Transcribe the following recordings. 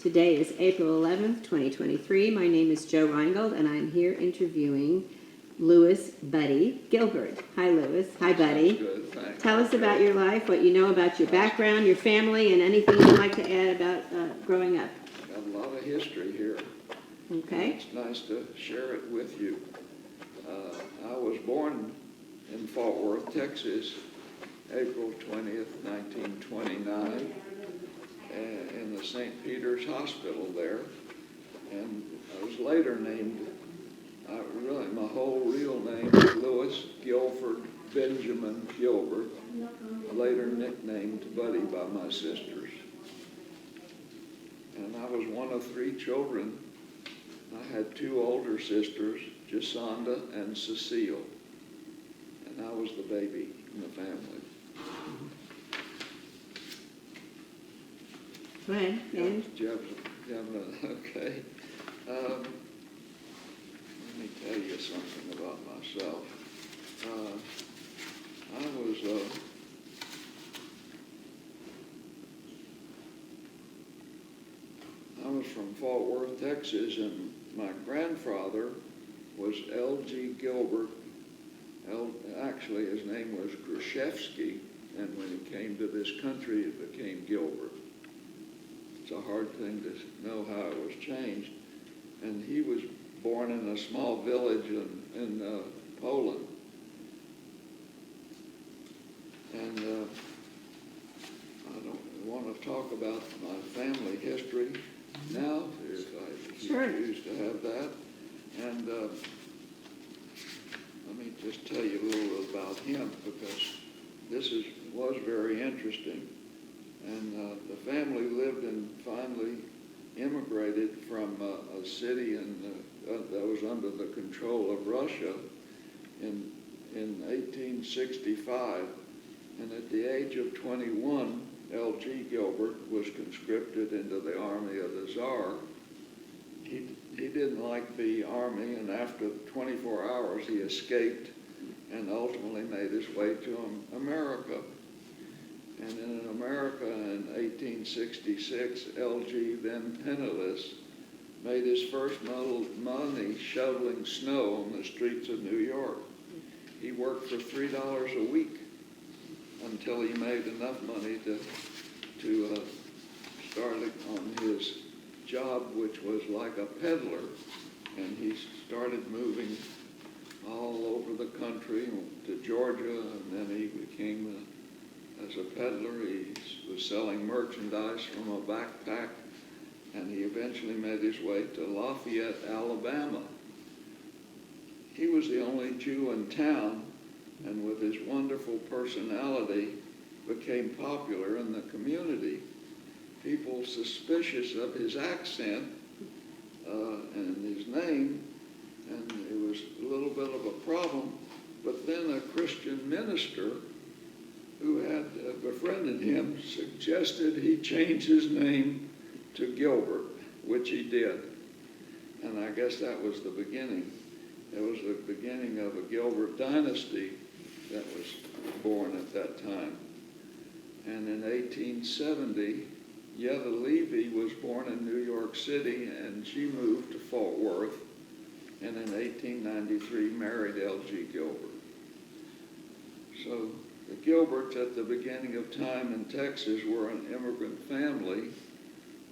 Today is April 11th, 2023. My name is Joe Reingold, and I'm here interviewing Louis Buddy Gilbert. Hi, Louis. Hi, Buddy. Good, thanks. Tell us about your life, what you know about your background, your family, and anything you'd like to add about growing up. Got a lot of history here. Okay. It's nice to share it with you. I was born in Fort Worth, Texas, April 20th, 1929, in the St. Peter's Hospital there. And I was later named, my whole real name is Louis Guilford Benjamin Gilbert, later nicknamed Buddy by my sisters. And I was one of 3 children. I had 2 older sisters, Jasonda and Cecile, and I was the baby in the family. Go ahead. And Okay. Let me tell you something about myself. I was from Fort Worth, Texas, and my grandfather was L.G. Gilbert. Actually, his name was Gruszewski, and when he came to this country, it became Gilbert. It's a hard thing to know how it was changed. And he was born in a small village in Poland. And I don't want to talk about my family history now, if I choose to have that. And let me just tell you a little about him, because this was very interesting. And the family lived and finally immigrated from a city that was under the control of Russia in 1865. And at the age of 21, L.G. Gilbert was conscripted into the army of the Tsar. He didn't like the army, and after 24 hours he escaped and ultimately made his way to America. And in America in 1866, L.G., then penniless, made his first money shoveling snow on the streets of New York. He worked for $3 a week until he made enough money to start on his job, which was like a peddler. And he started moving all over the country to Georgia, and then he became as a peddler. He was selling merchandise from a backpack, and he eventually made his way to Lafayette, Alabama. He was the only Jew in town, and with his wonderful personality, became popular in the community. People suspicious of his accent and his name, and it was a little bit of a problem. But then a Christian minister who had befriended him suggested he change his name to Gilbert, which he did. And I guess that was the beginning. It was the beginning of a Gilbert dynasty that was born at that time. And in 1870, Yetta Levy was born in New York City, and she moved to Fort Worth, and in 1893 married L.G. Gilbert. So the Gilberts at the beginning of time in Texas were an immigrant family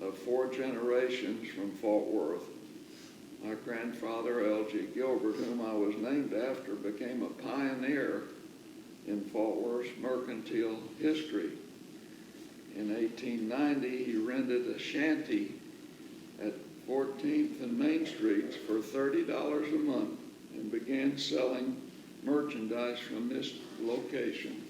of 4 generations from Fort Worth. My grandfather, L.G. Gilbert, whom I was named after, became a pioneer in Fort Worth's mercantile history. In 1890, he rented a shanty at 14th and Main Streets for $30 a month and began selling merchandise from this location.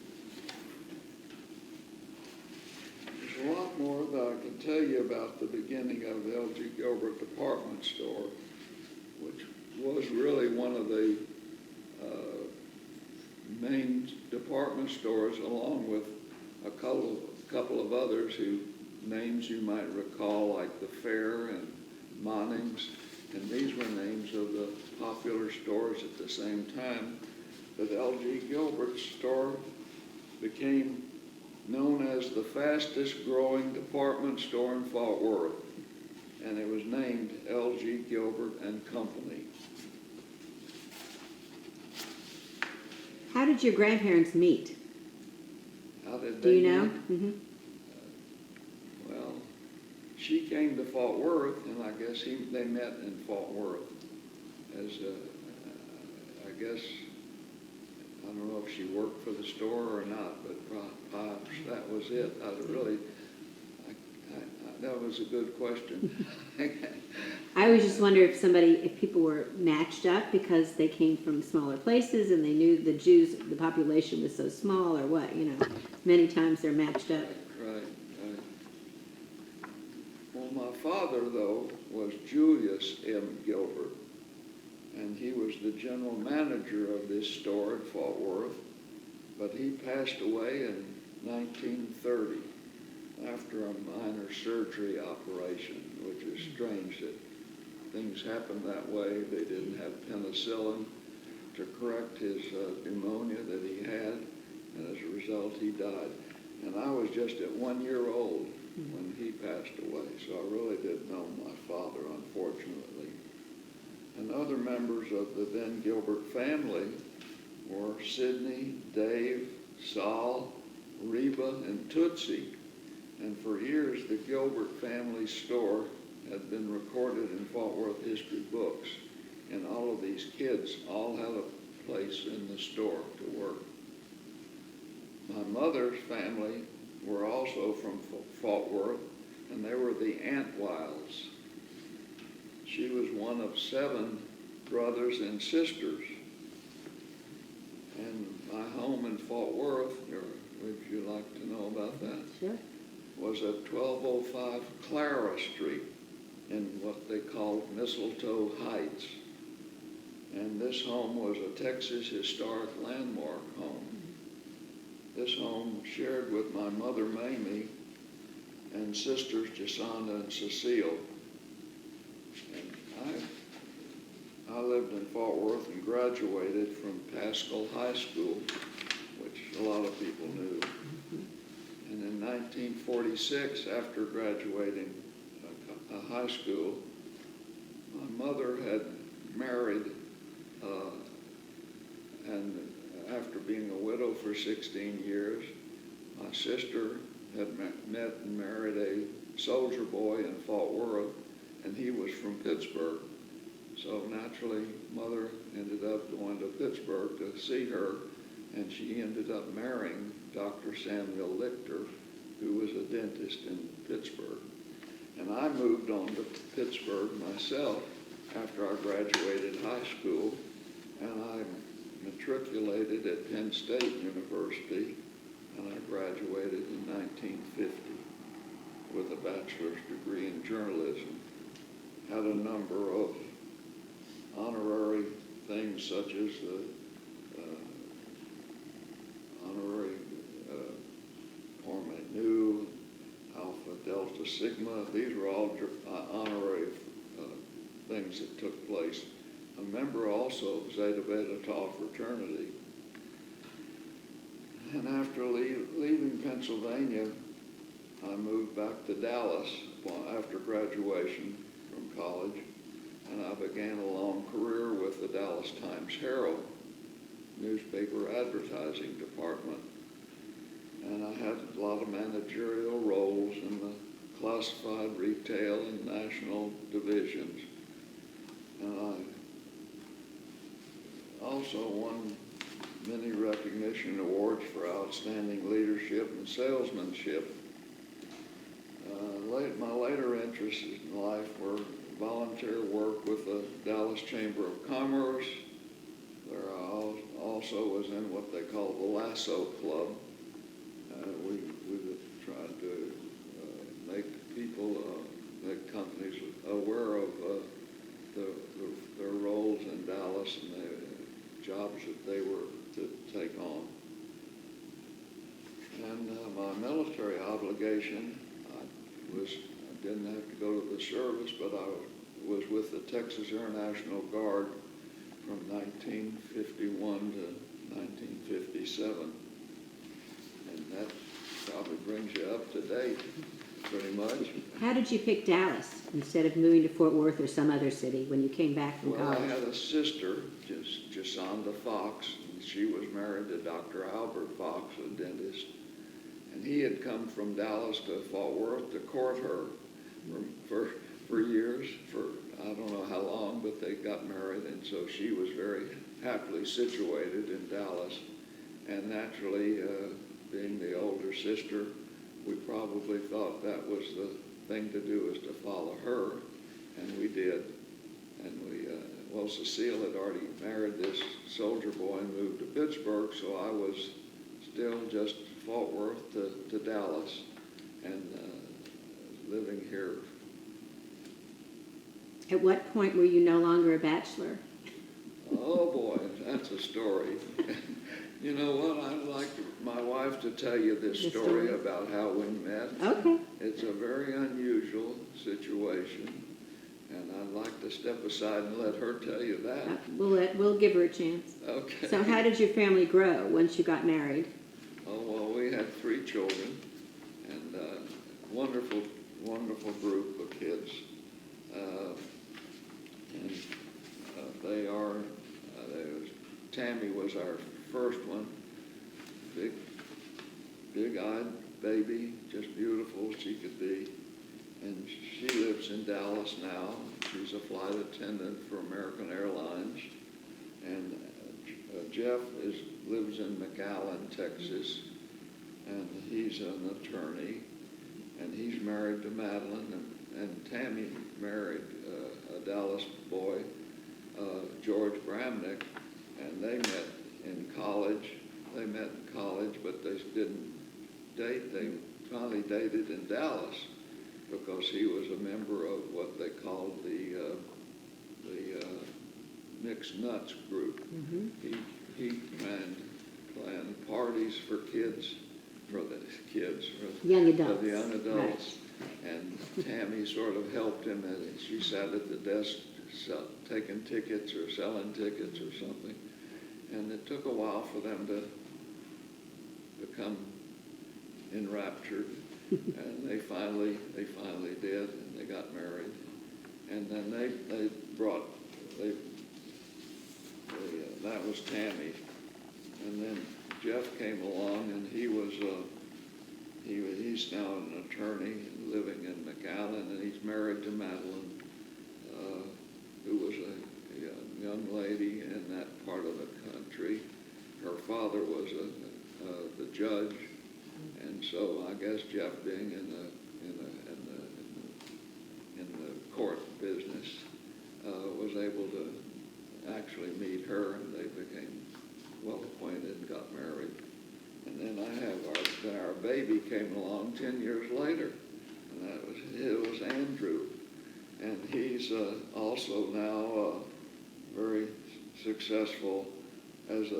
There's a lot more that I can tell you about the beginning of the L.G. Gilbert department store, which was really one of the main department stores, along with a couple of others whose names you might recall, like the Fair and Monnings, and these were names of the popular stores at the same time. But L.G. Gilbert's store became known as the fastest growing department store in Fort Worth. and it was named L.G. Gilbert and Company. How did your grandparents meet? How did Do they you know? meet? Mm-hmm. Well, she came to Fort Worth, and I guess they met in Fort Worth. As I guess, I don't know if she worked for the store or not, but perhaps that was it. That was a good question. I always just wonder if people were matched up because they came from smaller places and they knew the Jews, the population was so small, or what, you know. Many times they're matched up. Right. Well, my father, though, was Julius M. Gilbert, and he was the general manager of this store at Fort Worth, but he passed away in 1930 after a minor surgery operation, which is strange that things happened that way. They didn't have penicillin to correct his pneumonia that he had, and as a result he died. And I was just at 1 year old when he passed away, so I really didn't know my father, unfortunately. And other members of the then Gilbert family were Sidney, Dave, Saul, Reba, and Tootsie. And for years, the Gilbert family store had been recorded in Fort Worth history books. And all of these kids all had a place in the store to work. My mother's family were also from Fort Worth, and they were the Antwilds. She was one of 7 brothers and sisters. And my home in Fort Worth, would you like to know about that? Sure. Was at 1205 Clara Street in what they called Mistletoe Heights. And this home was a Texas Historic Landmark home. This home shared with my mother Mamie and sisters Jasonda and Cecile. And I lived in Fort Worth and graduated from Paschal High School, which a lot of people knew. And in 1946, after graduating high school, my mother had married, and after being a widow for 16 years, my sister had met and married a soldier boy in Fort Worth, and he was from Pittsburgh. So naturally, Mother ended up going to Pittsburgh to see her, and she ended up marrying Dr. Samuel Lichter, who was a dentist in Pittsburgh. And I moved on to Pittsburgh myself after I graduated high school, and I matriculated at Penn State University, and I graduated in 1950 with a bachelor's degree in journalism. Had a number of honorary things such as the honorary Cormet Nu, Alpha Delta Sigma. These were all honorary things that took place. A member also of Zeta Beta Tau fraternity. And after leaving Pennsylvania, I moved back to Dallas after graduation from college, and I began a long career with the Dallas Times-Herald newspaper advertising department. And I had a lot of managerial roles in the classified, retail, and national divisions. And I also won many recognition awards for outstanding leadership and salesmanship. My later interests in life were volunteer work with the Dallas Chamber of Commerce. There I also was in what they call the Lasso Club. We tried to make companies aware of their roles in Dallas and the jobs that they were to take on. And my military obligation, I didn't have to go to the service, but I was with the Texas Air National Guard from 1951 to 1957. And that probably brings you up to date. pretty much. How did you pick Dallas instead of moving to Fort Worth or some other city when you came back from Well, I college? had a sister, Jasonda Fox, and she was married to Dr. Albert Fox, a dentist. And he had come from Dallas to Fort Worth to court her for years, for I don't know how long, but they got married, and so she was very happily situated in Dallas. And naturally, being the older sister, we probably thought that was the thing to do, is to follow her, and we did. And well, Cecile had already married this soldier boy and moved to Pittsburgh, so I was still just Fort Worth to Dallas, and living here. At what point were you no longer a bachelor? Oh boy, that's a story. You know what? I'd like my wife to tell you this The story story? about how we met. Okay. It's a very unusual situation, and I'd like to step aside and let her tell you that. We'll give her a chance. Okay. So how did your family grow once you got married? Oh, well, we had 3 children, and wonderful, wonderful group of kids. And they are, Tammy was our first one, big-eyed baby, just beautiful as she could be. And she lives in Dallas now. She's a flight attendant for American Airlines. And Jeff lives in McAllen, Texas, and he's an attorney. And he's married to Madeline, and Tammy married a Dallas boy, George Bramnick, and they met in college. They met in college, but they didn't date. They finally dated in Dallas because he was a member of what they called the Mixed Nuts group. Mm-hmm. He planned parties for kids, for the Young adults. For the young adults. Right. And Tammy sort of helped him, and she sat at the desk taking tickets or selling tickets or something. And it took a while for them to become enraptured. And they finally did, and they got married. And then that was Tammy. And then Jeff came along, and he's now an attorney living in McAllen, and he's married to Madeline, who was a young lady in that part of the country. Her father was the judge, and so I guess Jeff, being in the court business, was able to actually meet her, and they became well acquainted and got married. And then I have our baby came along 10 years later, and it was Andrew, and he's also now very successful as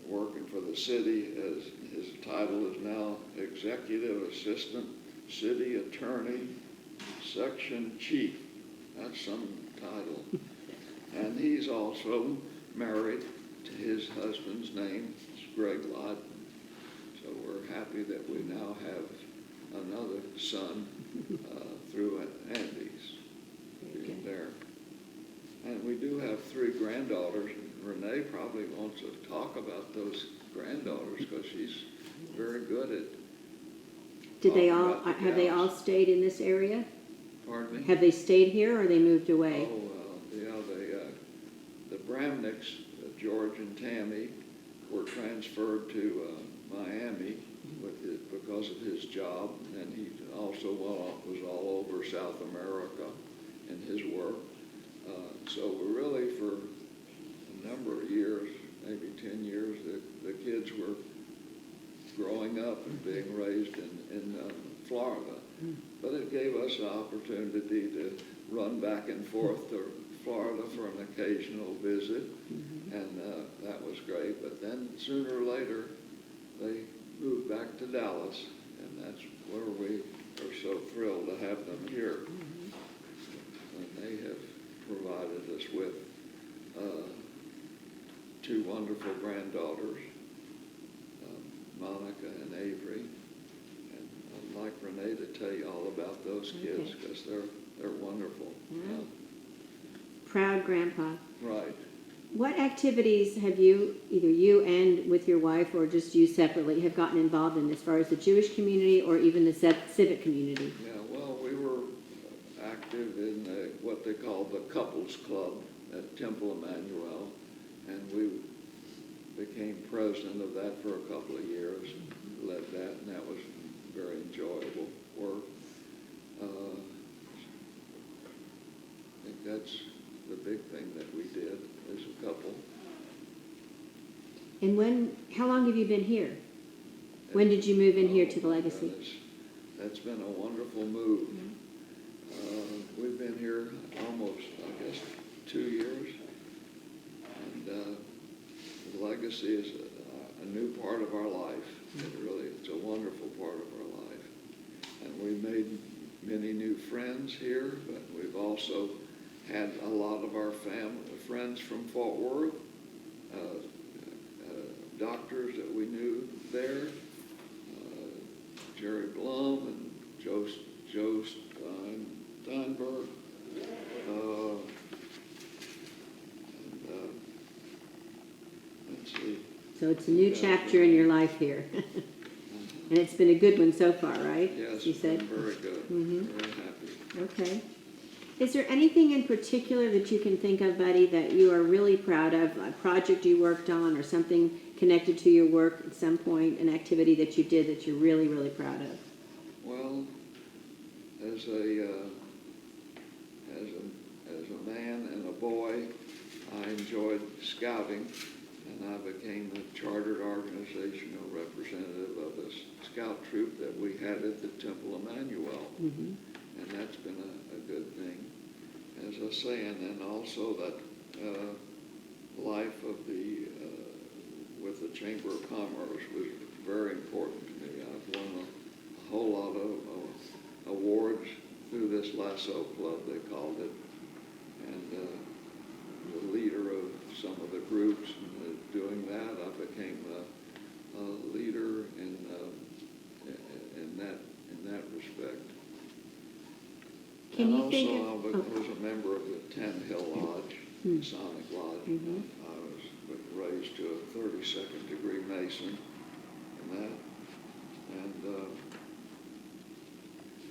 working for the city. As his title is now Executive Assistant City Attorney, Section Chief. That's some title. And he's also married to his husband's name, Greg Lodden. So we're happy that we now have another son through Andy's there. And we do have 3 granddaughters. Renee probably wants to talk about those granddaughters because she's very good at Did they talking all, about the have they gals. all stayed in this area? Pardon me? Have they stayed here or they moved away? Oh, the Bramnicks, George and Tammy, were transferred to Miami because of his job, and he also was all over South America in his work. So we're really, for a number of years, maybe 10 years, the kids were growing up and being raised in Florida. But it gave us an opportunity to run back and forth to Florida for an occasional visit, and that was great. But then sooner or later, they moved back to Dallas, and that's where we are so thrilled to have them here. And they have provided us with 2 wonderful granddaughters, Monica and Avery, and a like Renee to tell you all about those kids, Okay. because they're wonderful. Yeah. Proud grandpa. Right. What activities have you, either you and with your wife or just you separately, have gotten involved in as far as the Jewish community or even the civic community? Yeah, well, we were active in what they call the Couples Club at Temple Emmanuel, and we became president of that for a couple of years, led that, and that was very enjoyable work. I think that's the big thing that we did as a couple. And how long have you been here? When did you move in here to the Legacy? Goodness, that's been a wonderful move. We've been here almost, I guess, 2 years. And the Legacy is a new part of our life. It's a wonderful part of our life. And we've made many new friends here, but we've also had a lot of our friends from Fort Worth, doctors that we knew there, Jerry Blum and Joe Steinberg. Let's see. So it's a new chapter in your life here. And it's been a good one so far, right? Yes, You said? very good. Mhm. Very happy. Okay. Is there anything in particular that you can think of, Buddy, that you are really proud of, a project you worked on or something connected to your work at some point, an activity that you did that you're really, really proud of? Well, as a man and a boy, I enjoyed scouting, and I became the chartered organizational representative of a scout troop that we had at the Temple Emmanuel. Mm-hmm. And that's been a good thing. As I say, and then also that life of with the Chamber of Commerce was very important to me. I've won a whole lot of awards through this Lasso Club, they called it, and the leader of some of the groups. And doing that, I became a leader in that respect. Can and you also, think I was a member of the 10 Hill Lodge, Masonic Lodge. Mm-hmm. I was raised to a 32nd degree Mason in that.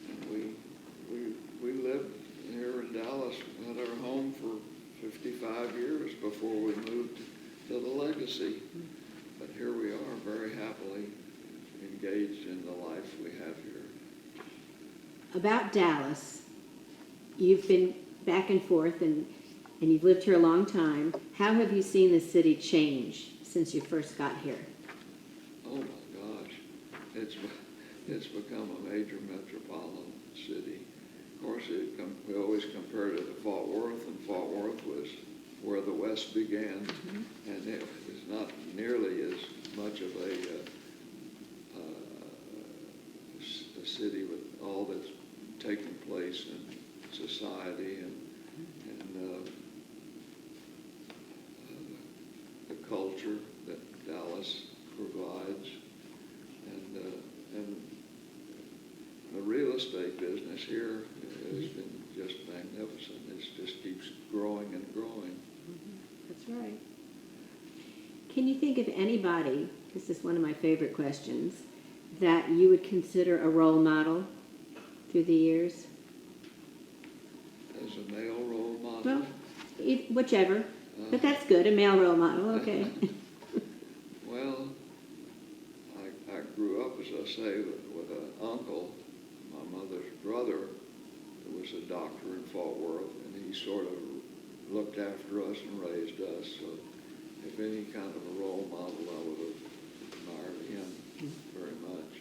And we lived here in Dallas, had our home for 55 years before we moved to the Legacy. But here we are, very happily engaged in the life we have here. About Dallas, you've been back and forth and you've lived here a long time. How have you seen the city change since you first got here? Oh my gosh, it's become a major metropolitan city. Of course, we always compare it to Fort Worth, and Fort Worth was where the West began, and it is not nearly as much of a city with all that's taken place in society and the culture that Dallas provides, and the real estate business here has been just magnificent. It just keeps growing and growing. That's right. Can you think of anybody, this is one of my favorite questions, that you would consider a role model through the years? As a male role model? Well, whichever. But that's good, a male role model, okay. Well, I grew up, as I say, with an uncle, my mother's brother, who was a doctor in Fort Worth, and he sort of looked after us and raised us. So if any kind of a role model, I would have admired him very much.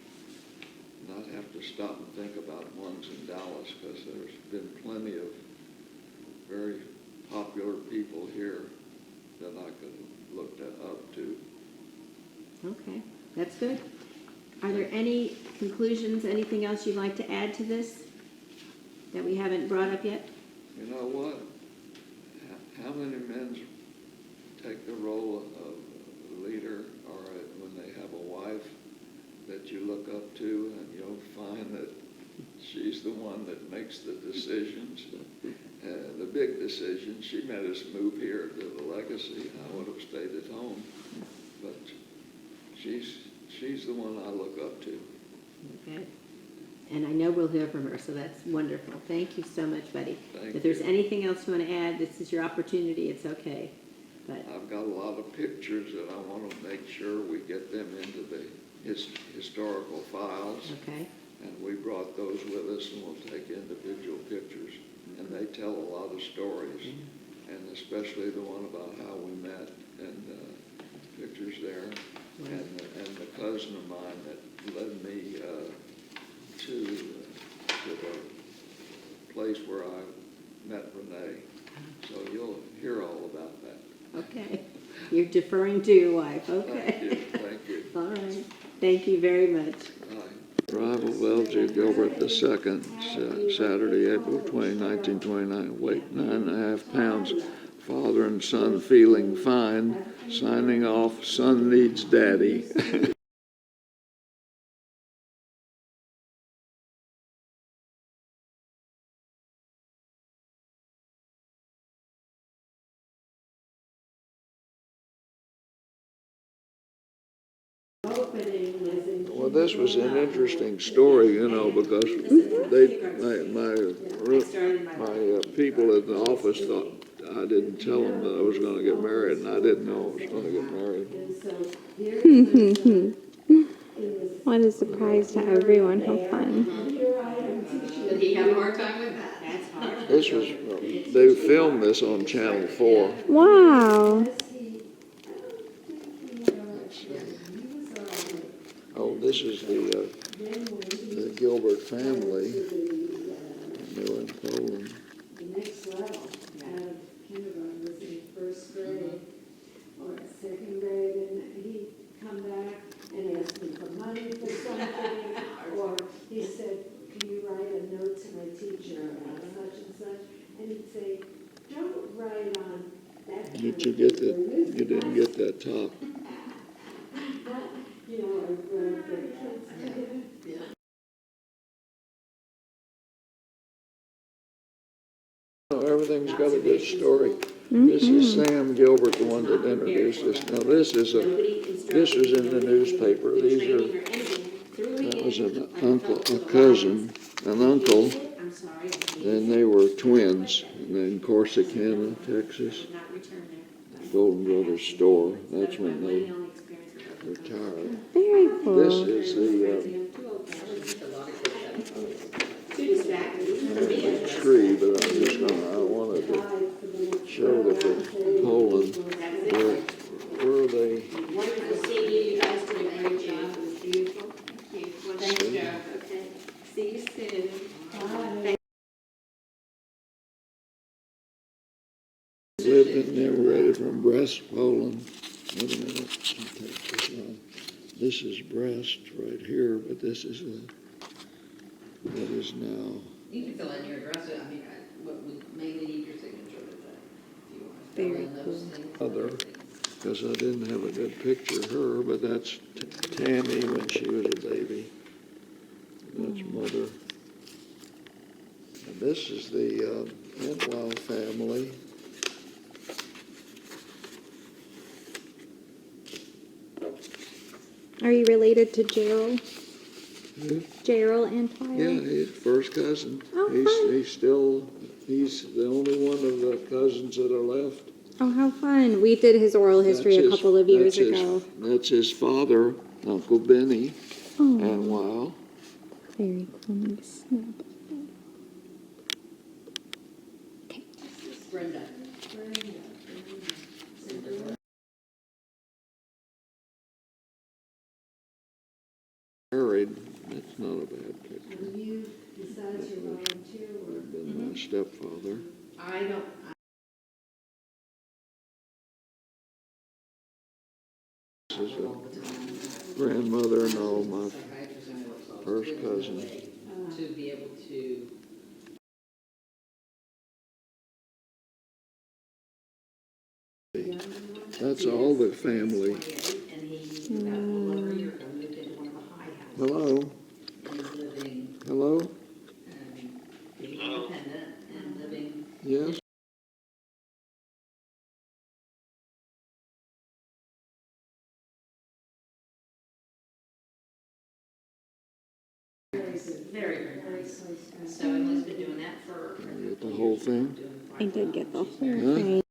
And I'd have to stop and think about ones in Dallas, because there's been plenty of very popular people here that I could look up to. Okay, that's good. Are there any conclusions, anything else you'd like to add to this that we haven't brought up yet? You know what? How many men take the role of leader, or when they have a wife that that you look up to, and you'll find that she's the one that makes the decisions, the big decisions. She made us move here to the Legacy. I would have stayed at home, but she's the one I look up to. Okay. And I know we'll hear from her, so that's wonderful. Thank you so much, Buddy. Thank If there's you. anything else you want to add, this is your opportunity. It's okay. But I've got a lot of pictures that I want to make sure we get them into the historical files. okay. And we brought those with us, and we'll take individual pictures. And they tell a lot of stories, and especially the one about how we met, and pictures there. And the cousin of mine that led me to the place where I met Renee. So you'll hear all about that. Okay. You're deferring to your wife. Okay. Thank you. All right. Thank you very much. Arrival of L.J. Gilbert II, Saturday, April 20, 1929. Weight 9.5 pounds. Father and son feeling fine. Signing off. Son needs daddy. Well, this was an interesting story, you know, because my people in the office thought I didn't tell them that I was going to get married, and I didn't know I was going to get married. What a surprise to everyone. How fun. Did he have a hard time with that? That's hard. This was, they filmed this on Channel 4. Wow. Oh, this is the Gilbert family. They were in Poland. The next level out of kindergarten was in first grade or second grade, and he'd come back and ask me for money for something, or he said, can you write a note to my teacher about such and such? And he'd say, don't write on that kind Did of you get paper. that? You didn't get that top. You know, or the kids. Oh, everything's got a good story. This is Sam Gilbert, the one that introduced us. Now this was in the newspaper. That was an uncle, a cousin, an uncle. Then they were twins, and then Corsicana, Texas. Golden Brothers store. That's when they retired. Very cool. This is the tree, but I'm just gonna, I wanted to show that the Poland, where they, Wonderful seeing you. You guys did a great job. It was beautiful. Thank you. Okay. See you soon. Bye. lived and immigrated from Brest, Poland. Wait a minute, I'll take this one. This is Brest right here, but this is that is now. You can fill in your address, I mean, what we mainly need your signature with that. If you want to fill Very in those things. Other, because I didn't have a good picture of her, but that's Tammy when she was a baby. That's mother. And this is the Entwisle family. Are you related to Gerald? Hmm? Gerald Antwile? Yeah, he's first cousin. Oh, fun. He's the only one of the cousins that are left. Oh, how fun. We did his oral history a couple of years ago. That's his father, Uncle Benny, Oh, and wow. very cool. Let me snap it. Okay. Brenda. Married, that's not a bad picture. And you, besides your volunteer work, Been my stepfather. I don't, This is a grandmother and all my psychiatrist and works all first day cousin. to be able to. That's all the family. And he, that little over a year ago, moved into one of the high houses. Yeah. Very, very nice. So Emily's been doing that for. Get the whole thing? I did get the whole Huh? thing.